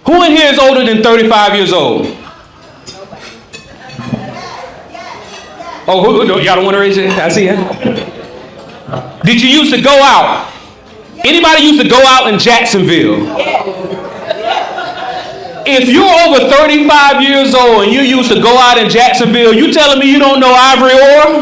Who in here is older than 35 years old? Oh, y'all don't want to raise your hand? I see it. Did you used to go out? Anybody used to go out in Jacksonville? If you're over 35 years old and you used to go out in Jacksonville, you telling me you don't know Ivory Orr?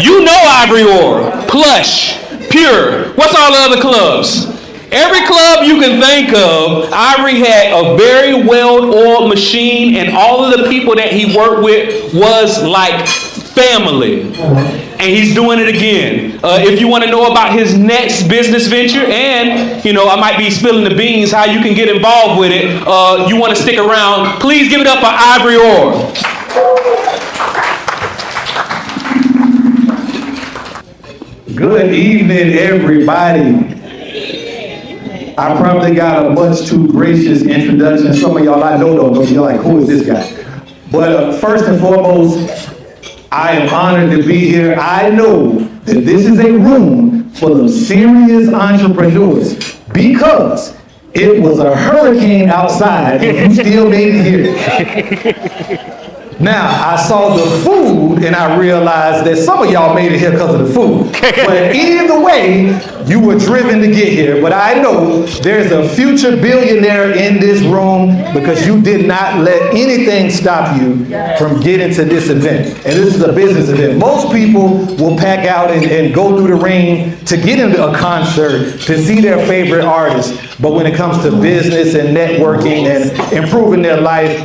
You know Ivory Orr, Plush, Pure. What's all the other clubs? Every club you can think of, Ivory had a very well-oiled machine, and all of the people that he worked with was like family. And he's doing it again. If you want to know about his next business venture, and I might be spilling the beans how you can get involved with it, you want to stick around, please give it up for Ivory Orr. Good evening, everybody. I probably got a much too gracious introduction. Some of y'all I know don't know. You're like, who is this guy? But first and foremost, I am honored to be here. I know that this is a room full of serious entrepreneurs because it was a hurricane outside and you still made it here. Now, I saw the food and I realized that some of y'all made it here because of the food. But either way, you were driven to get here. But I know there's a future billionaire in this room because you did not let anything stop you from getting to this event. And this is a business event. Most people will pack out and go through the rain to get into a concert to see their favorite artist. But when it comes to business and networking and improving their life,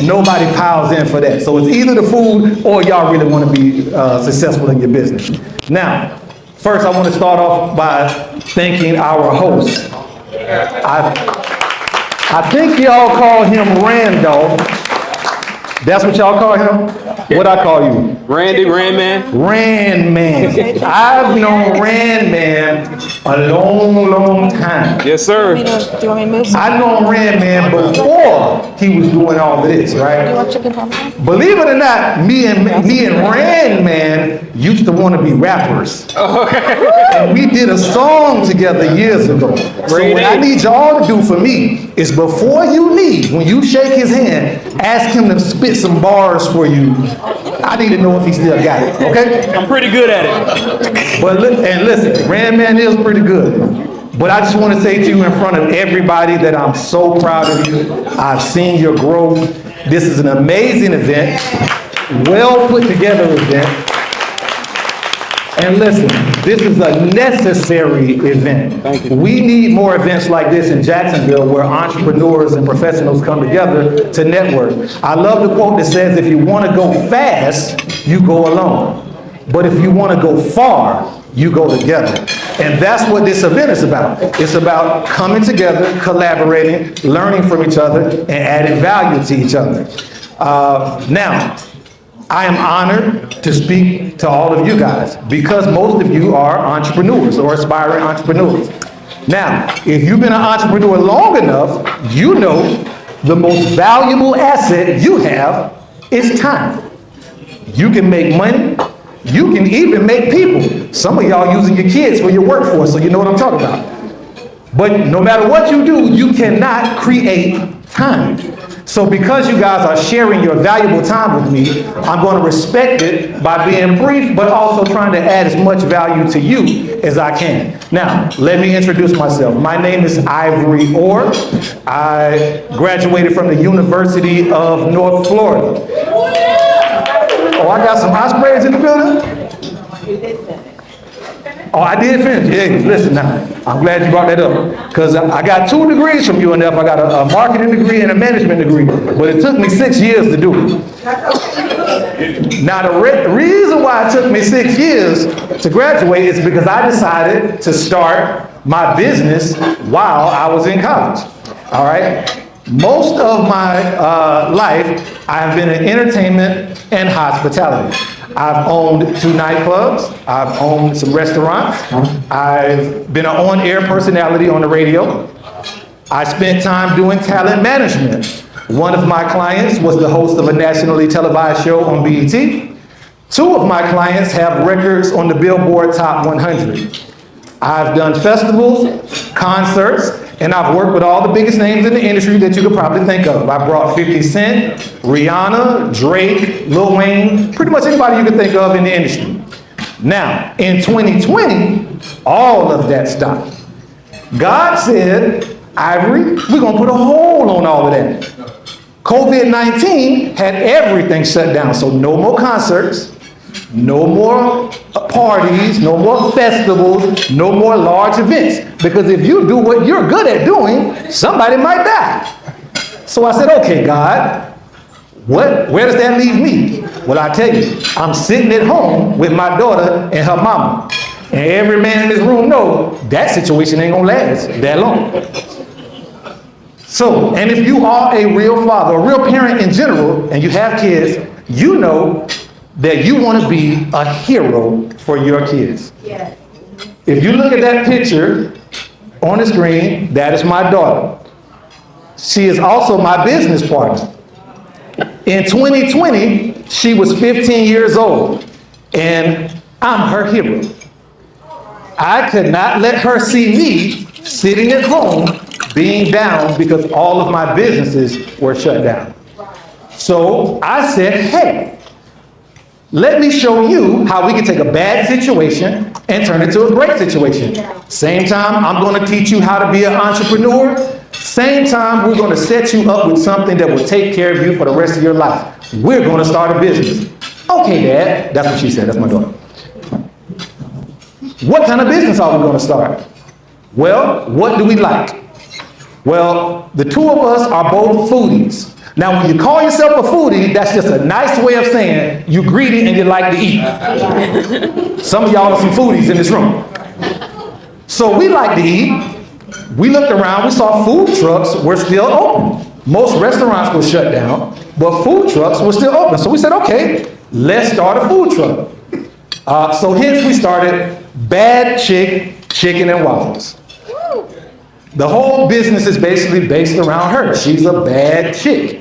nobody piles in for that. So it's either the food or y'all really want to be successful in your business. Now, first I want to start off by thanking our host. I think y'all call him Randolph. That's what y'all call him? What I call you? Randy, Randman. Randman. I've known Randman a long time. Yes, sir. Do you want me to move? I've known Randman before he was doing all of this, right? Do you want chicken parmesan? Believe it or not, me and Randman used to want to be rappers. And we did a song together years ago. So what I need y'all to do for me is before you leave, when you shake his hand, ask him to spit some bars for you. I need to know if he still got it, okay? I'm pretty good at it. But listen, Randman is pretty good. But I just want to say to you in front of everybody that I'm so proud of you. I've seen your growth. This is an amazing event, well put together event. And listen, this is a necessary event. Thank you. We need more events like this in Jacksonville where entrepreneurs and professionals come together to network. I love the quote that says, if you want to go fast, you go alone. But if you want to go far, you go together. And that's what this event is about. It's about coming together, collaborating, learning from each other, and adding value to each other. Now, I am honored to speak to all of you guys because most of you are entrepreneurs or aspiring entrepreneurs. Now, if you've been an entrepreneur long enough, you know the most valuable asset you have is time. You can make money. You can even make people. Some of y'all using your kids for your workforce, so you know what I'm talking about. But no matter what you do, you cannot create time. So because you guys are sharing your valuable time with me, I'm going to respect it by being brief, but also trying to add as much value to you as I can. Now, let me introduce myself. My name is Ivory Orr. I graduated from the University of North Florida. Oh, I got some ospreys in the building? Oh, I did finish. Hey, listen now. I'm glad you brought that up. Because I got 2 degrees from UNF. I got a marketing degree and a management degree. But it took me 6 years to do it. Now, the reason why it took me 6 years to graduate is because I decided to start my business while I was in college. All right? Most of my life, I've been in entertainment and hospitality. I've owned 2 nightclubs. I've owned some restaurants. I've been an on-air personality on the radio. I spent time doing talent management. One of my clients was the host of a nationally televised show on BET. 2 of my clients have records on the Billboard Top 100. I've done festivals, concerts, And I've worked with all the biggest names in the industry that you could probably think of. I brought 50 Cent, Rihanna, Drake, Lil Wayne, pretty much anybody you could think of in the industry. Now, in 2020, all of that stopped. God said, Ivory, we're going to put a hold on all of that. COVID-19 had everything shut down, so no more concerts, no more parties, no more festivals, no more large events. Because if you do what you're good at doing, somebody might die. So I said, okay, God, where does that leave me? Well, I tell you, I'm sitting at home with my daughter and her mama. And every man in this room knows that situation ain't gonna last that long. So, and if you are a real father, a real parent in general, and you have kids, you know that you want to be a hero for your kids. Yes. If you look at that picture on the screen, that is my daughter. She is also my business partner. In 2020, she was 15 years old, and I'm her hero. I could not let her see me sitting at home being down because all of my businesses were shut down. So I said, hey, let me show you how we can take a bad situation and turn it to a great situation. Same time, I'm going to teach you how to be an entrepreneur. Same time, we're going to set you up with something that will take care of you for the rest of your life. We're going to start a business. Okay, Dad. That's what she said. That's my daughter. What kind of business are we going to start? Well, what do we like? Well, the two of us are both foodies. Now, when you call yourself a foodie, that's just a nice way of saying you greedy and you like to eat. Some of y'all are some foodies in this room. So we like to eat. We looked around, we saw food trucks were still open. Most restaurants were shut down, but food trucks were still open. So we said, okay, let's start a food truck. So hence we started Bad Chic Chicken and Waffles. The whole business is basically based around her. She's a bad chick.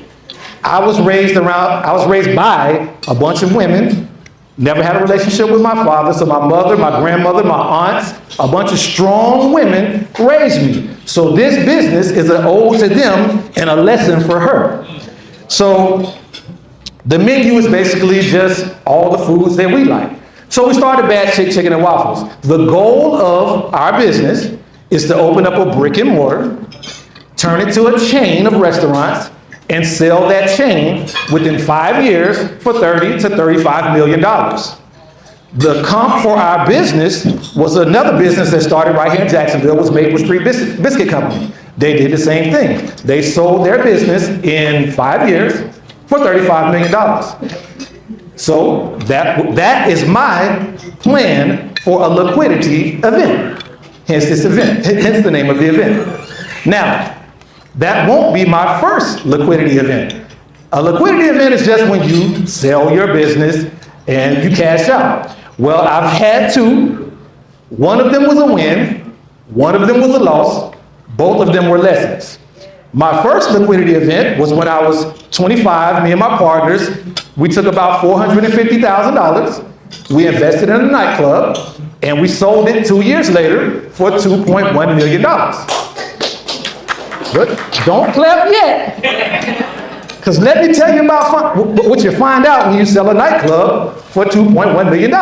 I was raised by a bunch of women, never had a relationship with my father, so my mother, my grandmother, my aunts, a bunch of strong women raised me. So this business is an ode to them and a lesson for her. So the menu is basically just all the foods that we like. So we started Bad Chic Chicken and Waffles. The goal of our business is to open up a brick and mortar, turn it to a chain of restaurants, and sell that chain within 5 years for $30 to $35 million. The comp for our business was another business that started right here in Jacksonville, was Maple Street Biscuit Company. They did the same thing. They sold their business in 5 years for $35 million. So that is my plan for a liquidity event. Hence this event, hence the name of the event. Now, that won't be my first liquidity event. A liquidity event is just when you sell your business and you cash out. Well, I've had two. One of them was a win. One of them was a loss. Both of them were lessons. My first liquidity event was when I was 25, me and my partners. We took about $450,000. We invested in a nightclub and we sold it 2 years later for $2.1 million. But don't clap yet. Because let me tell you about what you find out when you sell a nightclub for $2.1 million.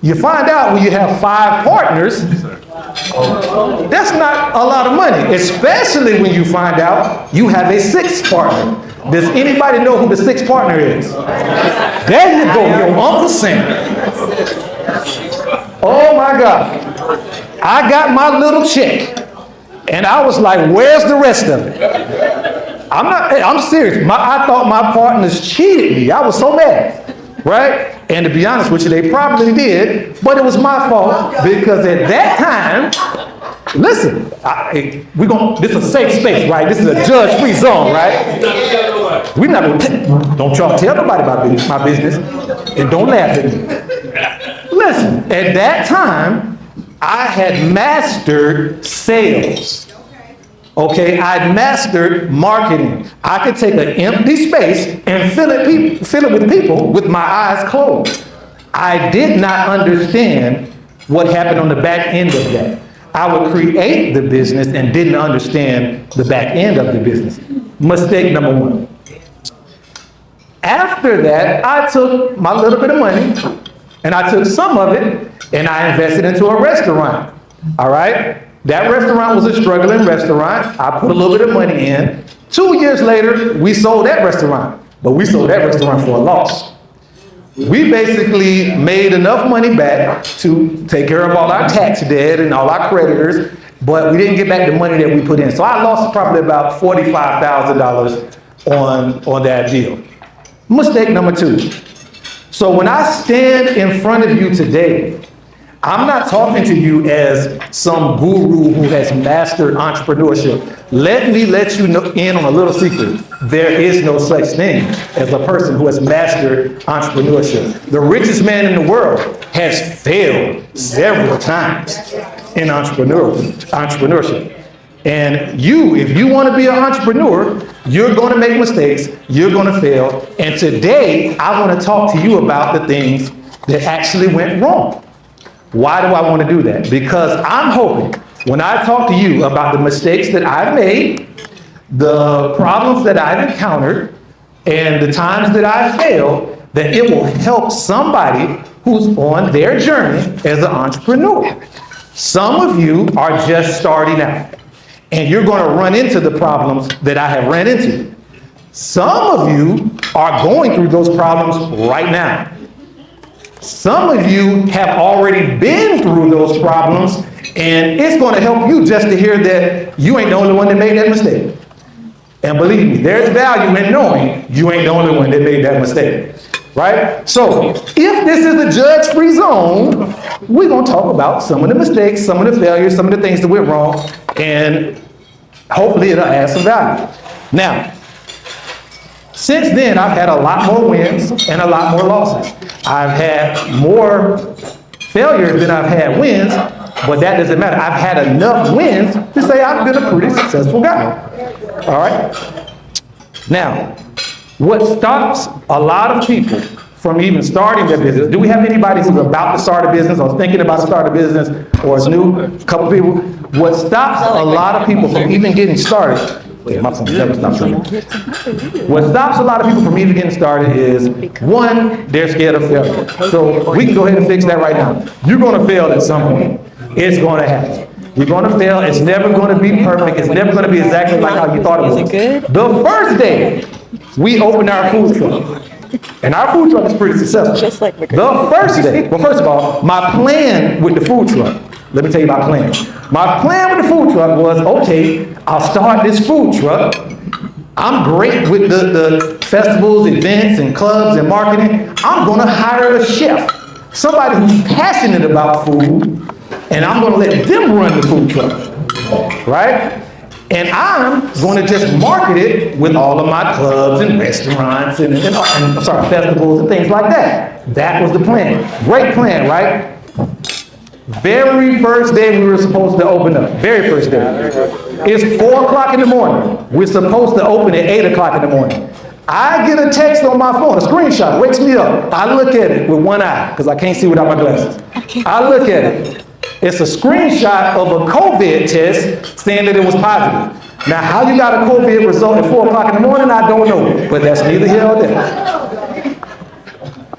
You find out when you have 5 partners, that's not a lot of money, especially when you find out you have a 6th partner. Does anybody know who the 6th partner is? There you go, your Uncle Sam. Oh my God. I got my little check. And I was like, where's the rest of it? I'm serious. I thought my partners cheated me. I was so mad, right? And to be honest with you, they probably did, but it was my fault because at that time, listen, this is a safe space, right? This is a judge-free zone, right? We're not gonna don't y'all tell nobody about my business, and don't laugh at me. Listen, at that time, I had mastered sales. Okay, I'd mastered marketing. I could take an empty space and fill it with people with my eyes closed. I did not understand what happened on the back end of that. I would create the business and didn't understand the back end of the business. Mistake number one. After that, I took my little bit of money and I took some of it and I invested into a restaurant. All right? That restaurant was a struggling restaurant. I put a little bit of money in. 2 years later, we sold that restaurant, but we sold that restaurant for a loss. We basically made enough money back to take care of all our tax debt and all our creditors, but we didn't get back the money that we put in. So I lost probably about $45,000 on that deal. Mistake number two. So when I stand in front of you today, I'm not talking to you as some guru who has mastered entrepreneurship. Let me let you know in on a little secret. There is no such thing as a person who has mastered entrepreneurship. The richest man in the world has failed several times in entrepreneurship. And if you want to be an entrepreneur, you're going to make mistakes, you're going to fail. And today, I want to talk to you about the things that actually went wrong. Why do I want to do that? Because I'm hoping when I talk to you about the mistakes that I've made, the problems that I've encountered, and the times that I've failed, that it will help somebody who's on their journey as an entrepreneur. Some of you are just starting out, and you're going to run into the problems that I have ran into. Some of you are going through those problems right now. Some of you have already been through those problems, and it's going to help you just to hear that you ain't the only one that made that mistake. And believe me, there's value in knowing you ain't the only one that made that mistake, right? So if this is a judge-free zone, we're going to talk about some of the mistakes, some of the failures, some of the things that went wrong, and hopefully it'll add some value. Now, since then, I've had a lot more wins and a lot more losses. I've had more failures than I've had wins, but that doesn't matter. I've had enough wins to say I've been a pretty successful guy. All right? Now, what stops a lot of people from even starting their business, do we have anybody who's about to start a business or thinking about to start a business or is new? A couple people. What stops a lot of people from even getting started, my phone never stops ringing. What stops a lot of people from even getting started is, one, they're scared of failure. So we can go ahead and fix that right now. You're going to fail at some point. It's going to happen. You're going to fail. It's never going to be perfect. It's never going to be exactly like how you thought it was. The first day we opened our food truck, and our food truck is pretty successful. The first day, well, first of all, my plan with the food truck, let me tell you my plan. My plan with the food truck was, okay, I'll start this food truck. I'm great with the festivals, events, and clubs and marketing. I'm going to hire a chef, somebody who's passionate about food, and I'm going to let them run the food truck, right? And I'm going to just market it with all of my clubs and restaurants and festivals and things like that. That was the plan. Great plan, right? Very first day we were supposed to open up. Very first day. It's 4 o'clock in the morning. We're supposed to open at 8 o'clock in the morning. I get a text on my phone, a screenshot, wakes me up. I look at it with one eye because I can't see without my glasses. I look at it. It's a screenshot of a COVID test saying that it was positive. Now, how you got a COVID result at 4 o'clock in the morning, I don't know, but that's neither here nor there.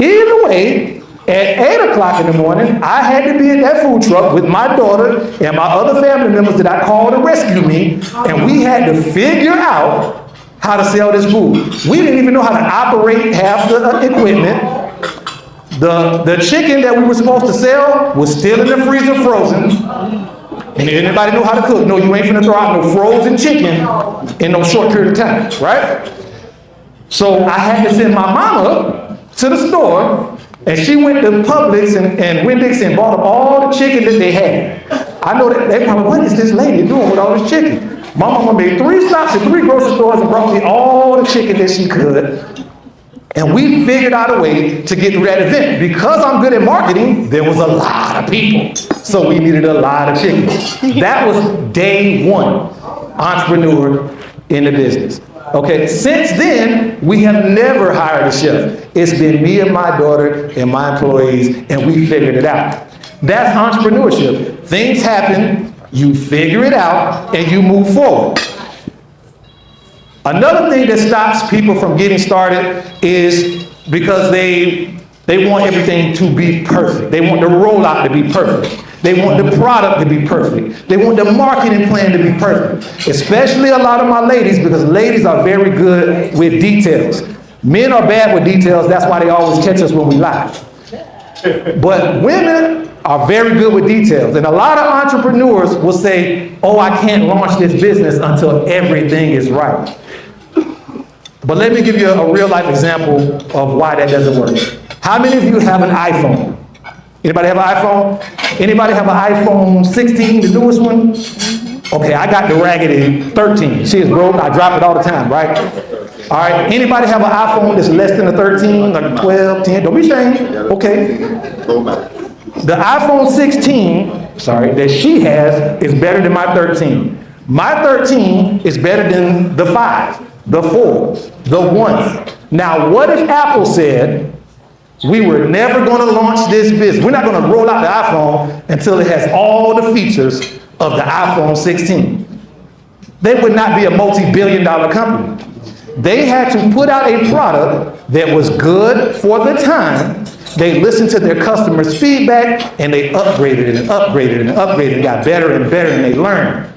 Either way, at 8 o'clock in the morning, I had to be at that food truck with my daughter and my other family members that I called to rescue me, and we had to figure out how to sell this food. We didn't even know how to operate half the equipment. The chicken that we were supposed to sell was still in the freezer frozen. And anybody know how to cook? No, you ain't finna throw out no frozen chicken in no short period of time, right? So I had to send my mama to the store, and she went to Publix and Wendy's and bought up all the chicken that they had. I know that they probably, what is this lady doing with all this chicken? My mama made 3 stops at 3 grocery stores and brought me all the chicken that she could. And we figured out a way to get through that event. Because I'm good at marketing, there was a lot of people. So we needed a lot of chicken. That was day 1, entrepreneur in the business. Okay, since then, we have never hired a chef. It's been me and my daughter and my employees, and we figured it out. That's entrepreneurship. Things happen, You figure it out and you move forward. Another thing that stops people from getting started is because they want everything to be perfect. They want the rollout to be perfect. They want the product to be perfect. They want the marketing plan to be perfect. Especially a lot of my ladies, because ladies are very good with details. Men are bad with details, that's why they always catch us when we lie. But women are very good with details. And a lot of entrepreneurs will say, oh, I can't launch this business until everything is right. But let me give you a real life example of why that doesn't work. How many of you have an iPhone? Anybody have an iPhone? Anybody have an iPhone 16, the newest one? Okay, I got the raggedy 13. She is broke, I drop it all the time, right? All right, anybody have an iPhone that's less than a 13, like a 12, 10? Don't be ashamed, okay? The iPhone 16, that she has is better than my 13. My 13 is better than the 5, the 4, the 1. Now, what if Apple said, we were never going to launch this business. We're not going to roll out the iPhone until it has all the features of the iPhone 16. They would not be a multi-billion-dollar company. They had to put out a product that was good for the time. They listened to their customers' feedback and they upgraded it and upgraded it and upgraded it, got better and better, and they learned.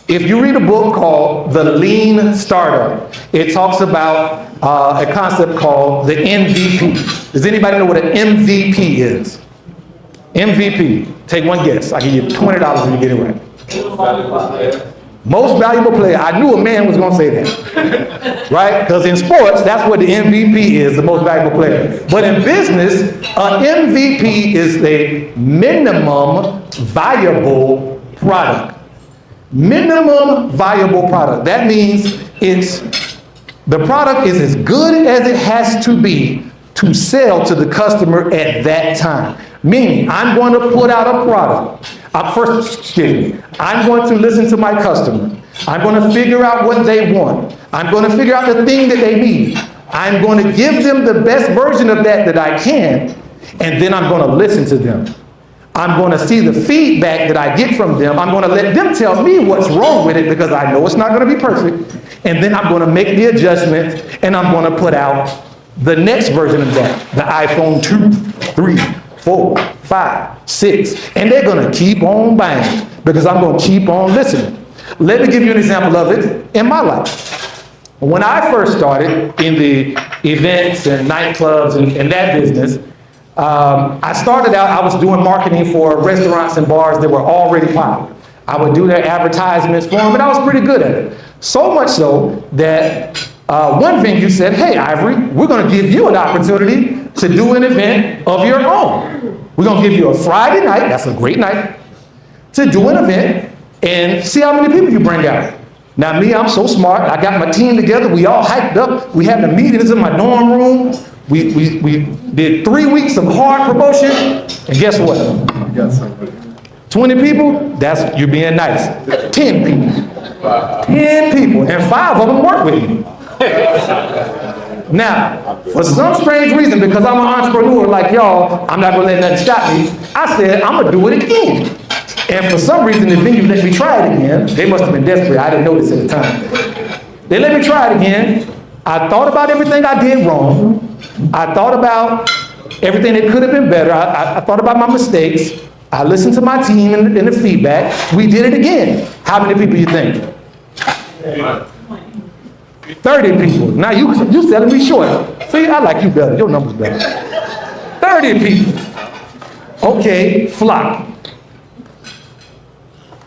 If you read a book called The Lean Startup, it talks about a concept called the MVP. Does anybody know what an MVP is? MVP, take one guess. I give you $20 if you get it right. Most valuable player. I knew a man was gonna say that, right? Because in sports, that's what the MVP is, the most valuable player. But in business, an MVP is a minimum viable product. Minimum viable product. That means the product is as good as it has to be to sell to the customer at that time. Meaning, I'm going to put out a product. I'm going to listen to my customer. I'm going to figure out what they want. I'm going to figure out the thing that they need. I'm going to give them the best version of that I can, and then I'm going to listen to them. I'm going to see the feedback that I get from them. I'm going to let them tell me what's wrong with it because I know it's not going to be perfect. And then I'm going to make the adjustments and I'm going to put out the next version of that. The iPhone 2, 3, 4, 5, 6. And they're going to keep on buying because I'm going to keep on listening. Let me give you an example of it in my life. When I first started in the events and nightclubs and that business, I started out, I was doing marketing for restaurants and bars that were already popular. I would do their advertisements for them, and I was pretty good at it. So much so that one venue said, hey, Ivory, we're going to give you an opportunity to do an event of your own. We're going to give you a Friday night, that's a great night, to do an event and see how many people you bring out. Now me, I'm so smart, I got my team together, we all hyped up, we had the meetings in my dorm room. We did 3 weeks of hard promotion, and guess what? 20 people, that's you being nice. 10 people. 10 people, and 5 of them work with me. Now, for some strange reason, because I'm an entrepreneur like y'all, I'm not gonna let nothing stop me. I said, I'm gonna do it again. And for some reason, the venue let me try it again. They must have been desperate, I didn't notice at the time. They let me try it again. I thought about everything I did wrong. I thought about everything that could have been better. I thought about my mistakes. I listened to my team and the feedback. We did it again. How many people you think? 30 people. Now you selling me short. See, I like you better. Your number's better. 30 people. Okay, flop.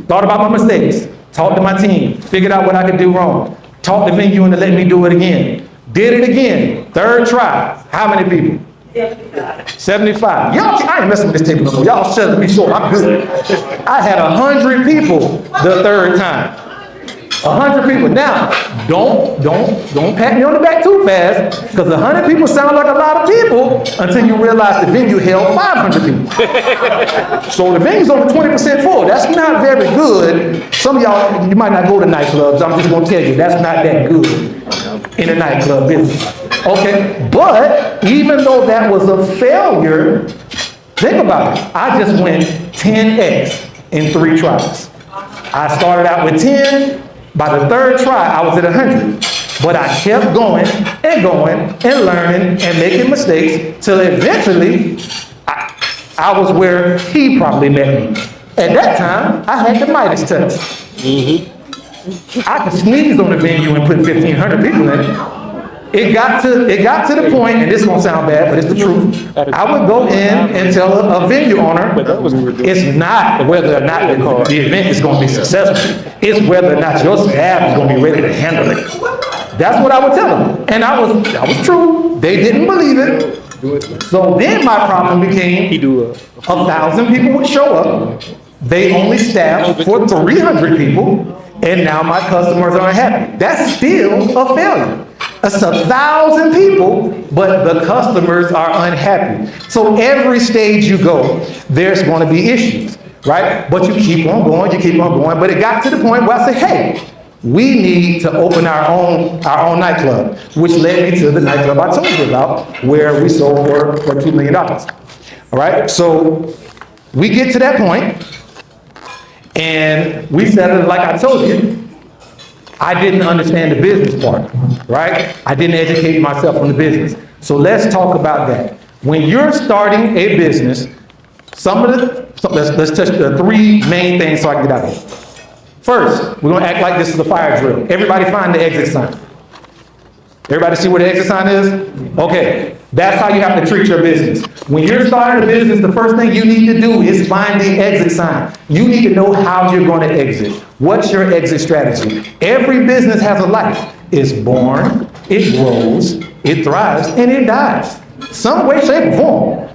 Thought about my mistakes. Talked to my team. Figured out what I could do wrong. Talked to venue into letting me do it again. Did it again. 3rd try. How many people? 75. Y'all, I ain't messing with this table no more. Y'all selling me short. I'm good. I had 100 people the 3rd time. 100 people. Now, don't pat me on the back too fast, because 100 people sound like a lot of people until you realize the venue held 500 people. So the venue's only 20% full. That's not very good. Some of y'all, you might not go to nightclubs. I'm just gonna tell you, that's not that good in a nightclub business. Okay, but even though that was a failure, think about it. I just went 10x. in 3 tries. I started out with 10. By the 3rd try, I was at 100. But I kept going and learning and making mistakes till eventually I was where he probably met me. At that time, I had the Midas touch. I could sneeze on the venue and put 1,500 people in it. It got to the point, and this won't sound bad, but it's the truth. I would go in and tell a venue owner, it's not whether or not the event is going to be successful. It's whether or not your staff is going to be ready to handle it. That's what I would tell them. And I was true. They didn't believe it. So then my problem became 1,000 people would show up. They only staffed for 300 people. And now my customers are unhappy. That's still a failure. It's 1,000 people, but the customers are unhappy. So every stage you go, there's going to be issues, right? But you keep on going. But it got to the point where I said, hey, we need to open our own nightclub, which led me to the nightclub I told you about, where we sold for $2 million. All right, so we get to that point, and we said it like I told you. I didn't understand the business part, right? I didn't educate myself on the business. So let's talk about that. When you're starting a business, let's touch the 3 main things so I can get out of it. First, we're gonna act like this is a fire drill. Everybody find the exit sign. Everybody see where the exit sign is? Okay, that's how you have to treat your business. When you're starting a business, the first thing you need to do is find the exit sign. You need to know how you're going to exit. What's your exit strategy? Every business has a life. It's born, it grows, it thrives, and it dies. Some way, shape, or form.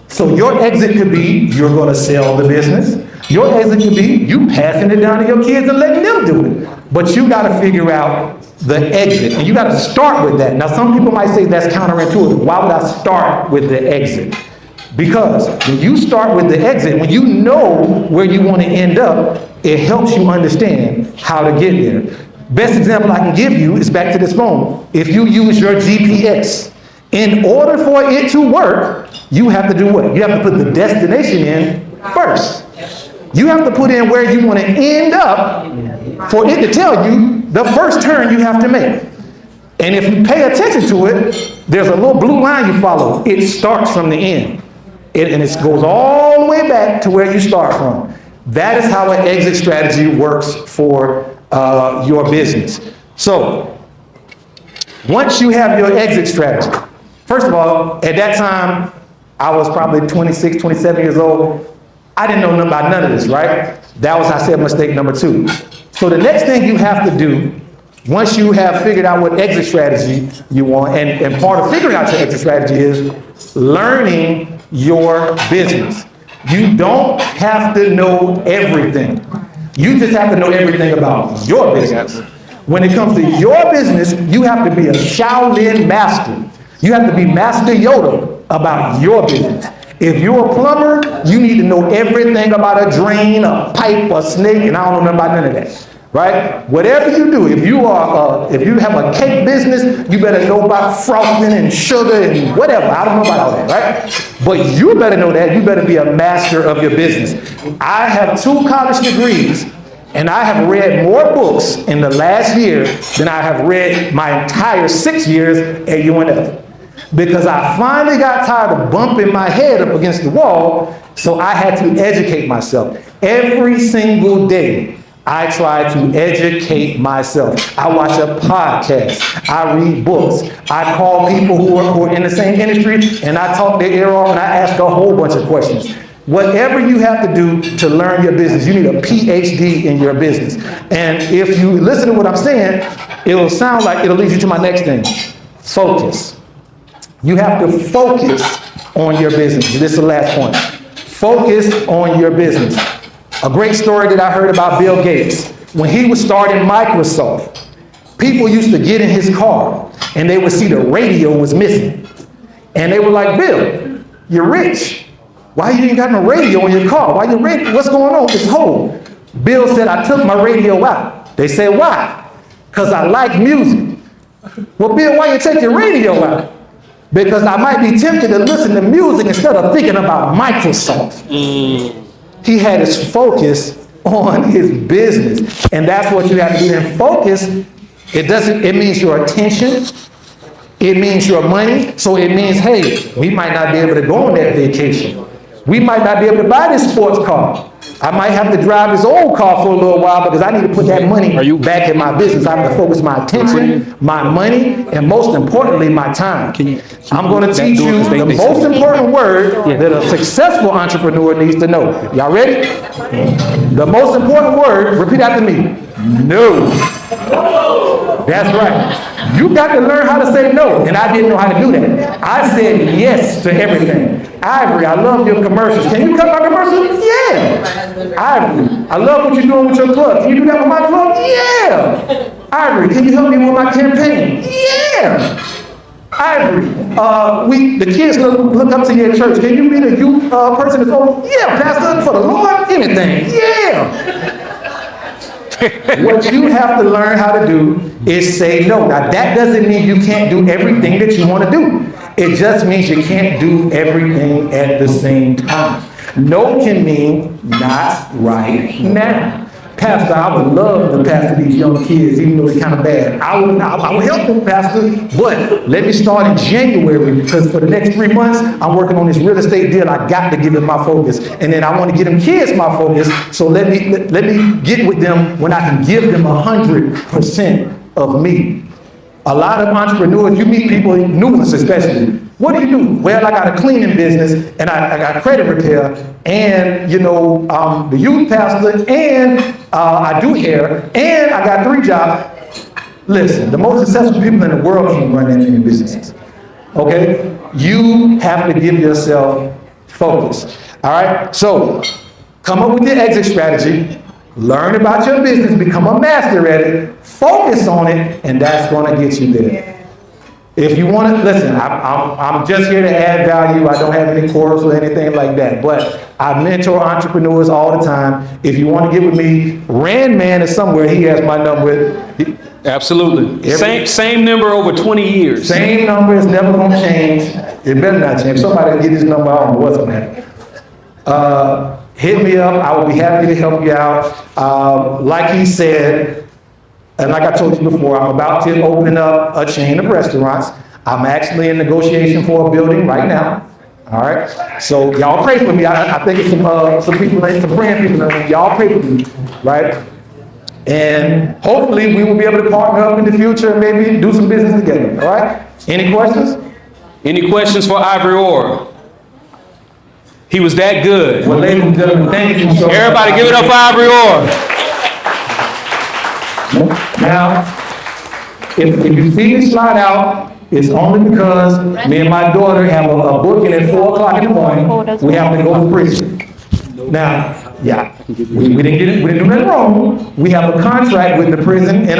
So your exit could be you're going to sell the business. Your exit could be you passing it down to your kids and letting them do it. But you got to figure out the exit, and you got to start with that. Now, some people might say that's counterintuitive. Why would I start with the exit? Because when you start with the exit, when you know where you want to end up, it helps you understand how to get there. Best example I can give you is back to this phone. If you use your GPS, in order for it to work, you have to do what? You have to put the destination in first. You have to put in where you want to end up for it to tell you the first turn you have to make. And if you pay attention to it, there's a little blue line you follow. It starts from the end. And it goes all the way back to where you start from. That is how an exit strategy works for your business. So, once you have your exit strategy, first of all, at that time, I was probably 26, 27 years old. I didn't know nothing about none of this, right? That was, I said, mistake number 2. So the next thing you have to do, once you have figured out what exit strategy you want, and part of figuring out your exit strategy is learning your business. You don't have to know everything. You just have to know everything about your business. When it comes to your business, you have to be a Shaolin master. You have to be Master Yoda about your business. If you're a plumber, you need to know everything about a drain, a pipe, a snake, and I don't know nothing about none of that, right? Whatever you do, if you have a cake business, you better know about frosting and sugar and whatever. I don't know about all that, right? But you better know that. You better be a master of your business. I have 2 college degrees, and I have read more books in the last year than I have read my entire 6 years at UNF. Because I finally got tired of bumping my head up against the wall, so I had to educate myself. Every single day, I try to educate myself. I watch a podcast. I read books. I call people who are in the same industry, and I talk their ear off, and I ask a whole bunch of questions. Whatever you have to do to learn your business, you need a PhD in your business. And if you listen to what I'm saying, it'll sound like it'll lead you to my next thing. Focus. You have to focus on your business. This is the last point. Focus on your business. A great story that I heard about Bill Gates. When he was starting Microsoft, people used to get in his car and they would see the radio was missing. And they were like, Bill, you're rich. Why you ain't got no radio in your car? Why you rich? What's going on with this hole? Bill said, I took my radio out. They said, why? Because I like music. Well, Bill, why you take your radio out? Because I might be tempted to listen to music instead of thinking about Microsoft. he had his focus on his business. And that's what you have to do. And focus, it means your attention. It means your money. So it means, hey, we might not be able to go on that vacation. We might not be able to buy this sports car. I might have to drive this old car for a little while because I need to put that money back in my business. I have to focus my attention, my money, and most importantly, my time. I'm going to teach you the most important word that a successful entrepreneur needs to know. Y'all ready? The most important word, repeat after me. No. That's right. You got to learn how to say no, and I didn't know how to do that. I said yes to everything. Ivory, I love your commercials. Can you cut my commercials? Yeah. Ivory, I love what you're doing with your club. Can you do that with my club? Yeah. Ivory, can you help me with my campaign? Yeah. Ivory, the kids look up to you at church. Can you be the youth person that's over? Yeah, Pastor, for the Lord, anything. Yeah. What you have to learn how to do is say no. Now, that doesn't mean you can't do everything that you want to do. It just means you can't do everything at the same time. No can mean not right now. Pastor, I would love to pastor these young kids, even though they're kind of bad. I would help them, Pastor, but let me start in January because for the next 3 months, I'm working on this real estate deal. I got to give it my focus. And then I want to get them kids my focus, so let me get with them when I can give them 100% of me. A lot of entrepreneurs, you meet people, new ones especially. What do? Well, I got a cleaning business, and I got credit repair, and the youth pastor, and I do hair, and I got 3 jobs. Listen, the most successful people in the world can't run that many businesses. Okay? You have to give yourself focus. All right? So, come up with your exit strategy. Learn about your business, become a master at it, focus on it, and that's going to get you there. If you want to, listen, I'm just here to add value. I don't have any course or anything like that, but I mentor entrepreneurs all the time. If you want to get with me, Rand Man is somewhere. He has my number. Absolutely. Same number over 20 years. Same number. It's never going to change. It better not change. Somebody get this number. I don't know what's going to happen. Hit me up. I will be happy to help you out. Like he said, and like I told you before, I'm about to open up a chain of restaurants. I'm actually in negotiation for a building right now. All right. So y'all pray for me. I think it's some people, some praying people. Y'all pray for me, right? And hopefully we will be able to partner up in the future and maybe do some business together. All right. Any questions? Any questions for Ivory Orr? He was that good. Well, ladies and gentlemen, thank you so much. Everybody give it up for Ivory Orr. Now, if you see me slide out, it's only because me and my daughter have a booking at 4 o'clock in the morning. We have to go to prison. Now, yeah, we didn't do nothing wrong. We have a contract with the prison in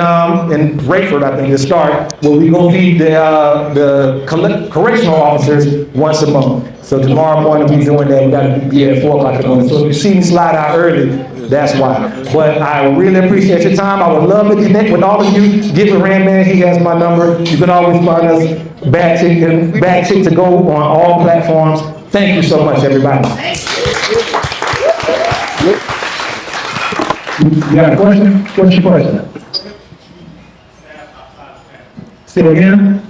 Rayford, I think, to start, where we go feed the correctional officers once a month. So tomorrow morning we're doing that. We got to be at 4 o'clock in the morning. So if you see me slide out early, that's why. But I really appreciate your time. I would love to connect with all of you. Get with Rand Man. He has my number. You can always find us Bad Chick to go on all platforms. Thank you so much, everybody. You got a question? What's your question? Say it again.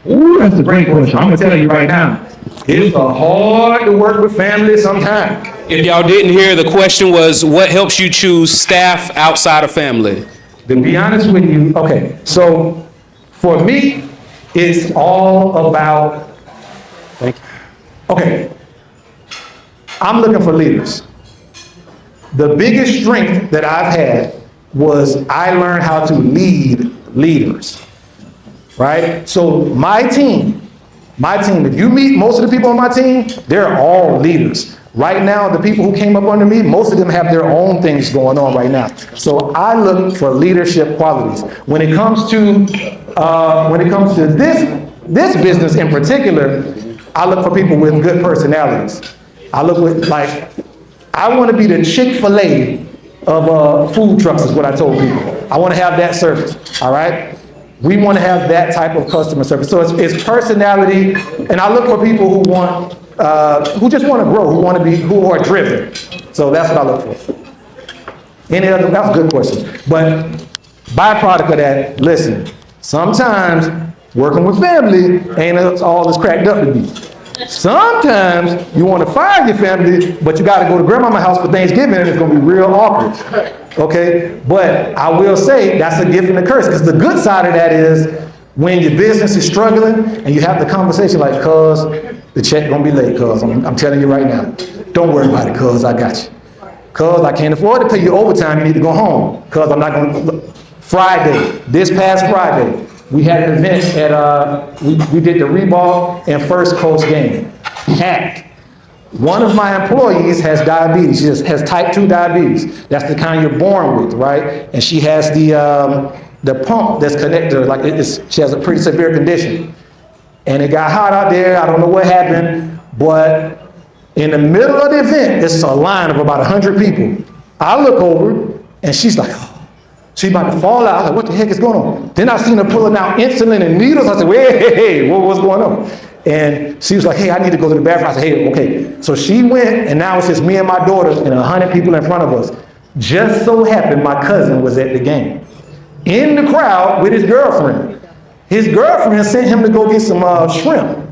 Ooh, that's a great question. I'm going to tell you right now. It's hard to work with family sometimes. If y'all didn't hear, the question was, what helps you choose staff outside of family? To be honest with you, okay, so for me, it's all about, okay, I'm looking for leaders. The biggest strength that I've had was I learned how to lead leaders, right? So my team, if you meet most of the people on my team, they're all leaders. Right now, the people who came up under me, most of them have their own things going on right now. So I look for leadership qualities. When it comes to this business in particular, I look for people with good personalities. I want to be the Chick-fil-A of food trucks is what I told people. I want to have that service, all right? We want to have that type of customer service. So it's personality, and I look for people who want who just want to grow, who are driven. So that's what I look for. That's a good question. But byproduct of that, listen, sometimes working with family ain't all it's cracked up to be. Sometimes you want to fire your family, but you got to go to grandmama's house for Thanksgiving and it's going to be real awkward. Okay? But I will say that's a gift and a curse, because the good side of that is when your business is struggling and you have the conversation like, cuz, the check going to be late, cuz. I'm telling you right now. Don't worry about it, cuz. I got you. Cuz I can't afford to pay you overtime. You need to go home. Cuz I'm not going to. Friday, this past Friday, we had an event at, we did the Reebok and First Coast game. Packed. One of my employees has diabetes. She has type 2 diabetes. That's the kind you're born with, right? And she has the pump that's connected to her. Like she has a pretty severe condition. And it got hot out there. I don't know what happened, but in the middle of the event, it's a line of about 100 people. I look over and she's like, oh. She's about to fall out. I was like, what the heck is going on? Then I seen her pulling out insulin and needles. I said, hey, what's going on? And she was like, hey, I need to go to the bathroom. I said, hey, okay. So she went, and now it's just me and my daughter and 100 people in front of us. Just so happened my cousin was at the game. In the crowd with his girlfriend. His girlfriend sent him to go get some shrimp.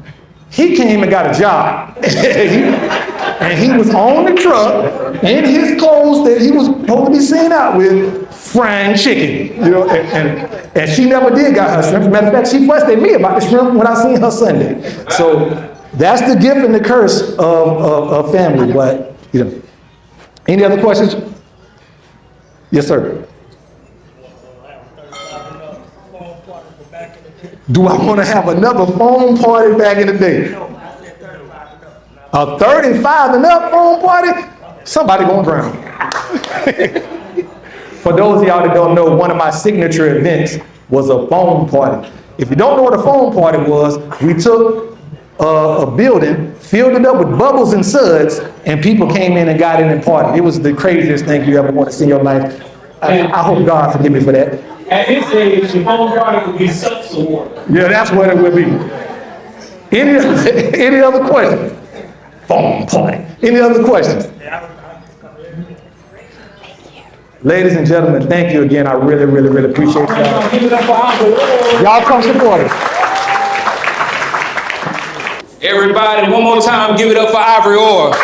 He came and got a job. And he was on the truck in his clothes that he was supposed to be seen out with, frying chicken. You know, and she never did got her shrimp. As a matter of fact, she fussed at me about the shrimp when I seen her Sunday. So that's the gift and the curse of family. But, you know, any other questions? Yes, sir. Do I want to have another phone party back in the day? A 35 and up phone party? Somebody gonna drown. For those of y'all that don't know, one of my signature events was a phone party. If you don't know what a phone party was, we took a building, filled it up with bubbles and suds, and people came in and got in and partied. It was the craziest thing you ever want to see in your life. I hope God forgive me for that. At this age, the phone party would be substance water. Yeah, that's what it would be. Any other questions? Phone party. Any other questions? Ladies and gentlemen, thank you again. I really, really, really appreciate y'all. Y'all come support us. Everybody, one more time, give it up for Ivory Orr.